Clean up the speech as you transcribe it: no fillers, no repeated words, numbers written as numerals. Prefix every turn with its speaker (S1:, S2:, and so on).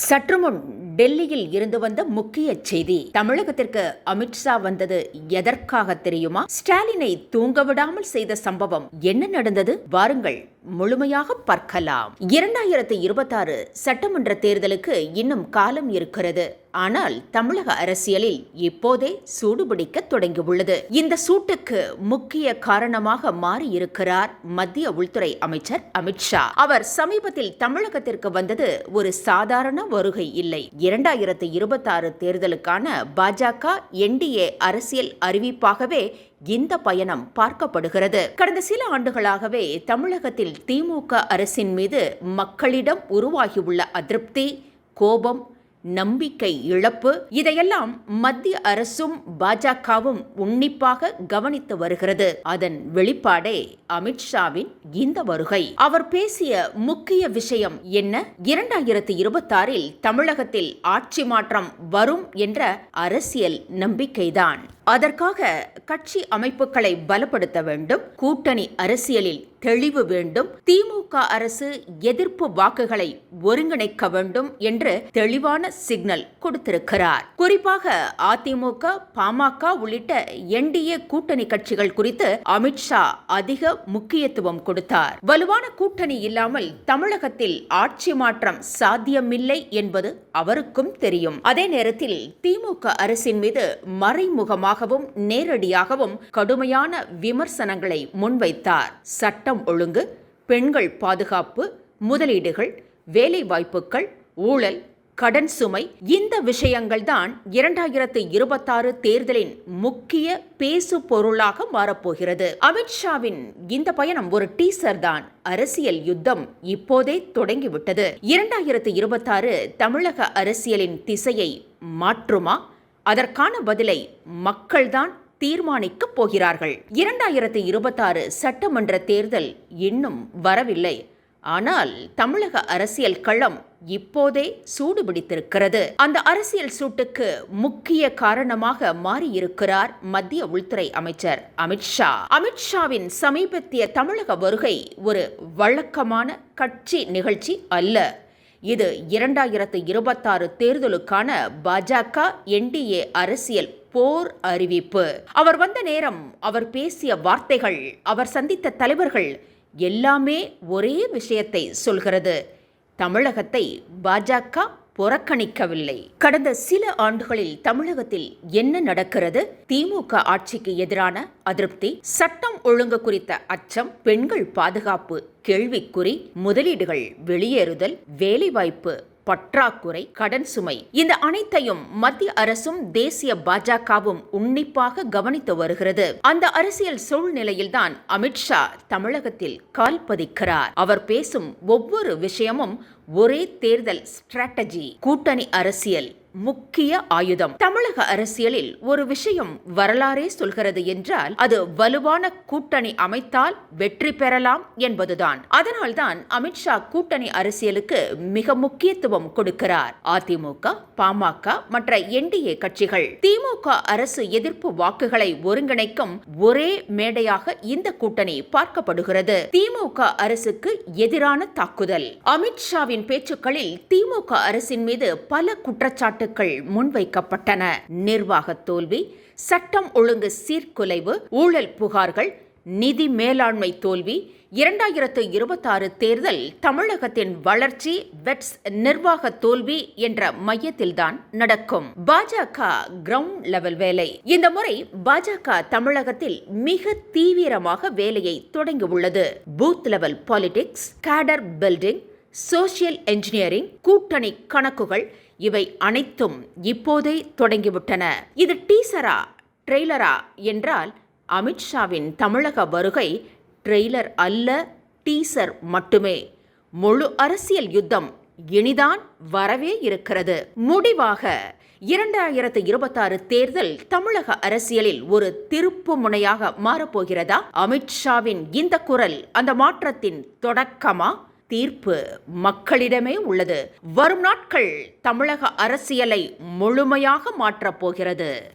S1: சற்று முன் டெல்லியில் இருந்து வந்த முக்கிய செய்தி. தமிழகத்திற்கு அமித்ஷா வந்தது எதற்காக தெரியுமா? ஸ்டாலினை தூங்க விடாமல் செய்த சம்பவம் என்ன நடந்தது? வாருங்கள் முழுமையாக பார்க்கலாம். 2026 சட்டமன்ற தேர்தலுக்கு இன்னும் காலம் இருக்கிறது. ஆனால் தமிழக அரசியலில் இப்போதே சூடுபிடிக்க தொடங்கியுள்ளது. இந்த சூட்டுக்கு முக்கிய காரணமாக மாறியிருக்கிறார் மத்திய உள்துறை அமைச்சர் அமித்ஷா. அவர் சமீபத்தில் தமிழகத்திற்கு வந்தது ஒரு சாதாரண வருகை இல்லை. 2026 தேர்தலுக்கான பாஜக என்டிஏ அரசியல் அறிவிப்பாகவே இந்த பயணம் பார்க்கப்படுகிறது. கடந்த சில ஆண்டுகளாகவே தமிழகத்தில் திமுக அரசின் மீது மக்களிடம் உருவாகியுள்ள அதிருப்தி, கோபம், நம்பிக்கை இழப்பு, இதையெல்லாம் மத்திய அரசும் பாஜகவும் உன்னிப்பாக கவனித்து வருகிறது. அதன் வெளிப்பாடே அமித்ஷாவின் இந்த வருகை. அவர் பேசிய முக்கிய விஷயம் என்ன? 2026 தமிழகத்தில் ஆட்சி மாற்றம் வரும் என்ற அரசியல் நம்பிக்கைதான். அதற்காக கட்சி அமைப்புகளை பலப்படுத்த வேண்டும், கூட்டணி அரசியலில் தெளிவு வேண்டும், திமுக அரசு எதிர்ப்பு வாக்குகளை ஒருங்கிணைக்க வேண்டும் என்று தெளிவான சிக்னல் கொடுத்திருக்கிறார். குறிப்பாக அதிமுக, பாமக உள்ளிட்ட என்டிஏ கூட்டணி கட்சிகள் குறித்து அமித்ஷா அதிக முக்கியத்துவம் கொடுத்தார். வலுவான கூட்டணி இல்லாமல் தமிழகத்தில் ஆட்சி மாற்றம் சாத்தியமில்லை என்பது அவருக்கும் தெரியும். அதே நேரத்தில் திமுக அரசின் மீது மறைமுகமாக நேரடியாகவும் கடுமையான விமர்சனங்களை முன்வைத்தார். சட்டம் ஒழுங்கு, பெண்கள் பாதுகாப்பு, முதலீடுகள், வேலை வாய்ப்புகள், ஊழல், கடன் சுமை, இந்த விஷயங்கள் தான் 2026 தேர்தலின் முக்கிய பேசு பொருளாக மாறப்போகிறது. அமித்ஷாவின் இந்த பயணம் ஒரு டீசர் தான். அரசியல் யுத்தம் இப்போதே தொடங்கிவிட்டது. 2026 தமிழக அரசியலின் திசையை மாற்றுமா? அதற்கான பதிலை மக்கள்தான் தீர்மானிக்கப் போகிறார்கள். 2026 சட்டமன்ற தேர்தல் இன்னும் வரவில்லை. ஆனால் தமிழக அரசியல் களம் இப்போதே சூடுபிடித்திருக்கிறது. அந்த அரசியல் சூட்டுக்கு முக்கிய காரணமாக மாறியிருக்கிறார் மத்திய உள்துறை அமைச்சர் அமித்ஷா. அமித்ஷாவின் சமீபத்திய தமிழக வருகை ஒரு வழக்கமான கட்சி நிகழ்ச்சி அல்ல. இது 2026 தேர்தலுக்கான பாஜக என்டிஏ அரசியல் போர் அறிவிப்பு. அவர் வந்த நேரம், அவர் பேசிய வார்த்தைகள், அவர் சந்தித்த தலைவர்கள் எல்லாமே ஒரே விஷயத்தை சொல்கிறது. தமிழகத்தை பாஜக புறக்கணிக்கவில்லை. கடந்த சில ஆண்டுகளில் தமிழகத்தில் என்ன நடக்கிறது? திமுக ஆட்சிக்கு எதிரான அதிருப்தி, சட்டம் ஒழுங்கு குறித்த அச்சம், பெண்கள் பாதுகாப்பு கேள்விக்குறி, முதலீடுகள் வெளியேறுதல், வேலைவாய்ப்பு பற்றாக்குறை, கடன் சுமை, இந்த அனைத்தையும் மத்திய அரசும் தேசிய பாஜகவும் உன்னிப்பாக கவனித்து வருகிறது. அந்த அரசியல் சூழ்நிலையில்தான் அமித்ஷா தமிழகத்தில் கால் பதிக்கிறார். அவர் பேசும் ஒவ்வொரு விஷயமும் ஒரே தேர்தல் ஸ்ட்ராட்டஜி, கூட்டணி அரசியல் முக்கிய ஆயுதம். தமிழக அரசியலில் ஒரு விஷயம் வரலாறே சொல்கிறது என்றால் அது வலுவான கூட்டணி அமைத்தால் வெற்றி பெறலாம் என்பதுதான். அதனால்தான் அமித்ஷா கூட்டணி அரசியலுக்கு மிக முக்கியத்துவம் கொடுக்கிறார். அதிமுக, பாமக மற்ற என்டிஏ கட்சிகள் திமுக அரசு எதிர்ப்பு வாக்குகளை ஒருங்கிணைக்கும் ஒரே மேடையாக இந்த கூட்டணி பார்க்கப்படுகிறது. திமுக அரசுக்கு எதிரான தாக்குதல். அமித்ஷாவின் பேச்சுக்களில் திமுக அரசின் மீது பல குற்றச்சாட்டு முன்வைக்கப்பட்டன. நிர்வாக தோல்வி, சட்டம் ஒழுங்கு சீர்குலைவு, ஊழல் புகார்கள், நிதி மேலாண்மை தோல்வி. 2026 தேர்தல் தமிழகத்தின் வளர்ச்சி வெட்ஸ் நிர்வாக தோல்வி என்ற மையத்தில்தான் நடக்கும். பாஜக கிரவுண்ட் லெவல் வேலை. இந்த முறை பாஜக தமிழகத்தில் மிக தீவிரமாக வேலையை தொடங்கியுள்ளது. பூத் லெவல் பாலிடிக்ஸ், கேடர் பில்டிங், சோசியல் என்ஜினியரிங், கூட்டணி கணக்குகள், இவை அனைத்தும் இப்போதே தொடங்கிவிட்டன. இது டீசரா, ட்ரெய்லரா என்றால் அமித்ஷாவின் தமிழக வருகை ட்ரெய்லர் அல்ல, டீசர் மட்டுமே. முழு அரசியல் யுத்தம் இனிதான் வரவே இருக்கிறது. முடிவாக 2026 தேர்தல் தமிழக அரசியலில் ஒரு திருப்பு முனையாக மாறப்போகிறதா? அமித்ஷாவின் இந்த குரல் அந்த மாற்றத்தின் தொடக்கமா? தீர்ப்பு மக்களிடமே உள்ளது. வரும் நாட்கள் தமிழக அரசியலை முழுமையாக மாற்றப் போகிறது.